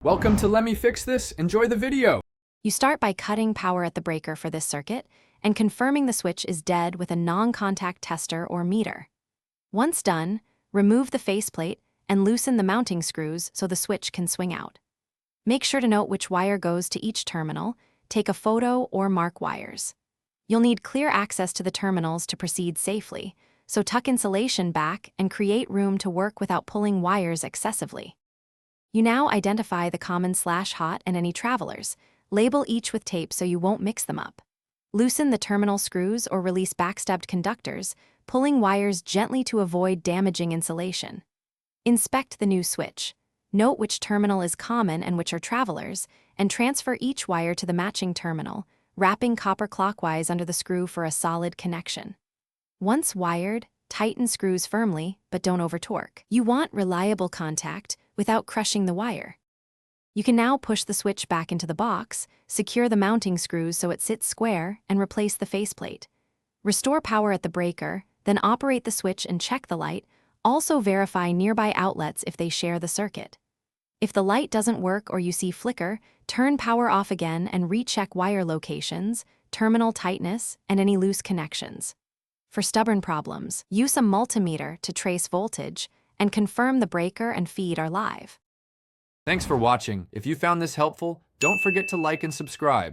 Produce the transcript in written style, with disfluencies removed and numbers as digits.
Welcome to Let Me Fix This. Enjoy the video. You start by cutting power at the breaker for this circuit and confirming the switch is dead with a non-contact tester or meter. Once done, remove the faceplate and loosen the mounting screws so the switch can swing out. Make sure to note which wire goes to each terminal, take a photo or mark wires. You'll need clear access to the terminals to proceed safely, so tuck insulation back and create room to work without pulling wires excessively. You now identify the common /hot and any travelers. Label each with tape so you won't mix them up. Loosen the terminal screws or release backstabbed conductors, pulling wires gently to avoid damaging insulation. Inspect the new switch. Note which terminal is common and which are travelers, and transfer each wire to the matching terminal, wrapping copper clockwise under the screw for a solid connection. Once wired, tighten screws firmly, but don't over-torque. You want reliable contact without crushing the wire. You can now push the switch back into the box, secure the mounting screws so it sits square, and replace the faceplate. Restore power at the breaker, then operate the switch and check the light. Also verify nearby outlets if they share the circuit. If the light doesn't work or you see flicker, turn power off again and recheck wire locations, terminal tightness, and any loose connections. For stubborn problems, use a multimeter to trace voltage and confirm the breaker and feed are live. Thanks for watching. If you found this helpful, don't forget to like and subscribe.